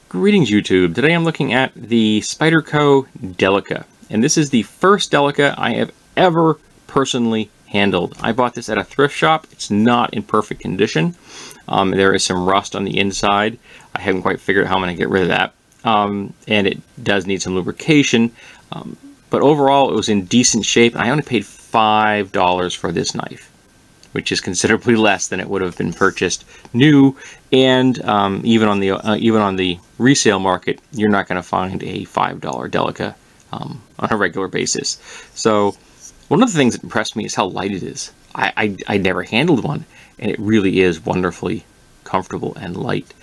Greetings YouTube. Today I'm looking at the Spyderco Delica, and this is the first Delica I have ever personally handled. I bought this at a thrift shop. It's not in perfect condition. There is some rust on the inside. I haven't quite figured out how I'm going to get rid of that, and it does need some lubrication, but overall it was in decent shape, and I only paid $5 for this knife, which is considerably less than it would have been purchased new, and even on the resale market, you're not going to find a $5 Delica on a regular basis. So one of the things that impressed me is how light it is. I never handled one, and it really is wonderfully comfortable and light.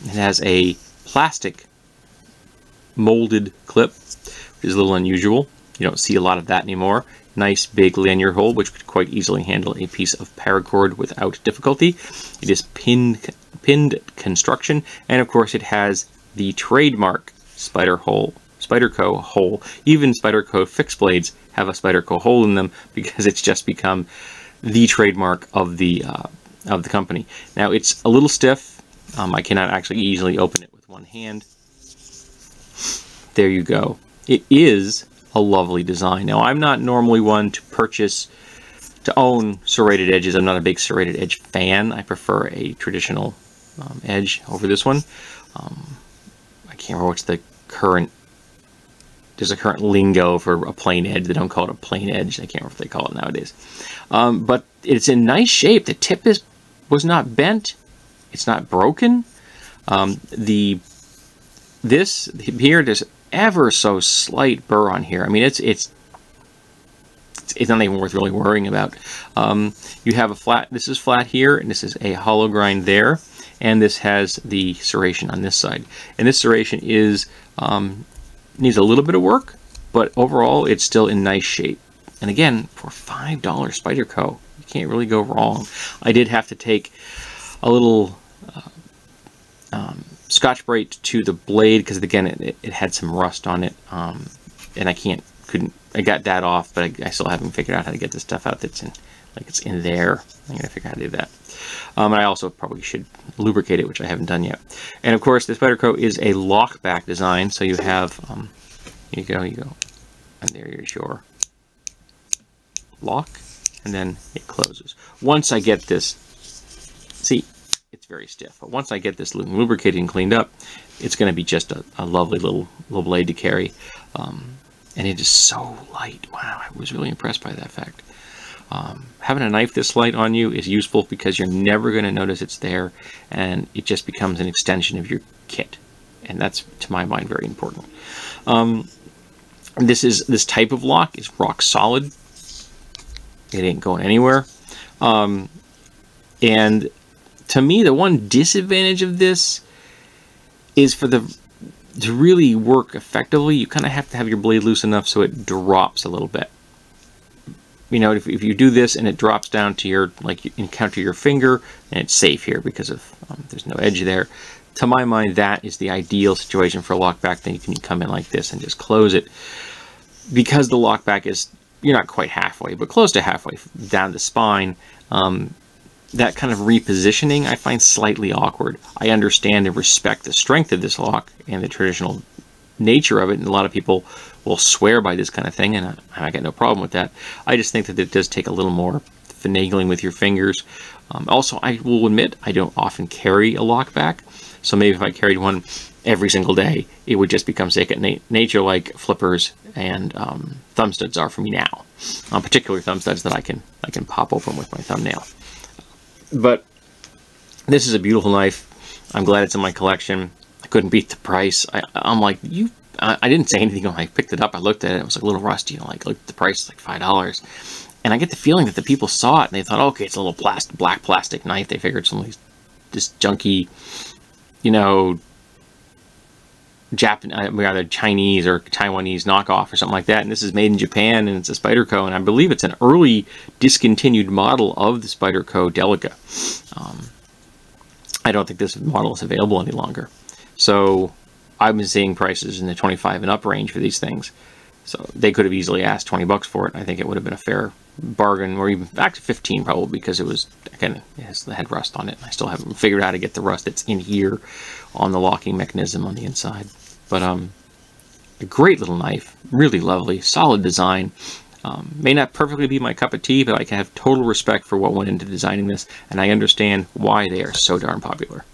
It has a plastic molded clip, which is a little unusual. You don't see a lot of that anymore. Nice big lanyard hole, which could quite easily handle a piece of paracord without difficulty. It is pinned construction, and of course it has the trademark Spyderco hole. Even Spyderco fixed blades have a Spyderco hole in them because it's just become the trademark of the company. Now it's a little stiff. I cannot actually easily open it with one hand. There you go. It is a lovely design. Now, I'm not normally one to own serrated edges. I'm not a big serrated edge fan. I prefer a traditional edge over this one. I can't remember what's the current. There's a current lingo for a plain edge. They don't call it a plain edge. I can't remember what they call it nowadays. But it's in nice shape. The tip was not bent. It's not broken. There's ever so slight burr on here. I mean, it's not even worth really worrying about. You have a flat. This is flat here, and this is a hollow grind there, and this has the serration on this side. And this serration is needs a little bit of work, but overall it's still in nice shape. And again, for $5 Spyderco, you can't really go wrong. I did have to take a little Scotch-Brite to the blade because again it had some rust on it, and I got that off, but I still haven't figured out how to get the stuff out that's it's in there. I'm gonna figure out how to do that. And I also probably should lubricate it, which I haven't done yet. And of course, the Spyderco is a lockback design, so you have you go, and there's your lock, and then it closes. Once I get this, see, it's very stiff, but once I get this lubricated and cleaned up, it's going to be just a lovely little blade to carry, and it is so light. Wow, I was really impressed by that fact. Having a knife this light on you is useful because you're never going to notice it's there, and it just becomes an extension of your kit, and that's, to my mind, very important. This type of lock is rock solid. It ain't going anywhere, and to me, the one disadvantage of this is to really work effectively, you kind of have to have your blade loose enough so it drops a little bit. You know, if you do this and it drops down to you encounter your finger, and it's safe here because of there's no edge there. To my mind, that is the ideal situation for a lockback. Then you can come in like this and just close it. Because the lockback is, you're not quite halfway, but close to halfway down the spine. That kind of repositioning I find slightly awkward. I understand and respect the strength of this lock and the traditional nature of it, and a lot of people will swear by this kind of thing, and I got no problem with that. I just think that it does take a little more finagling with your fingers. Also, I will admit I don't often carry a lockback, so maybe if I carried one every single day, it would just become second nature, like flippers and thumb studs are for me now. Particular thumb studs that I can pop open with my thumbnail. But this is a beautiful knife. I'm glad it's in my collection. I couldn't beat the price. I'm like, I didn't say anything when I picked it up. I looked at it. It was like a little rusty. Looked at the price. It's like $5. And I get the feeling that the people saw it and they thought, okay, it's a little black plastic knife. They figured some this junky, either Chinese or Taiwanese knockoff or something like that, and this is made in Japan, and it's a Spyderco, and I believe it's an early discontinued model of the Spyderco Delica. I don't think this model is available any longer, so I've been seeing prices in the 25 and up range for these things, So they could have easily asked 20 bucks for it. I think it would have been a fair bargain, or even back to 15 probably, because it was, again, it had rust on it. I still haven't figured out how to get the rust that's in here on the locking mechanism on the inside. But a great little knife, really lovely, solid design. May not perfectly be my cup of tea, but I can have total respect for what went into designing this, and I understand why they are so darn popular.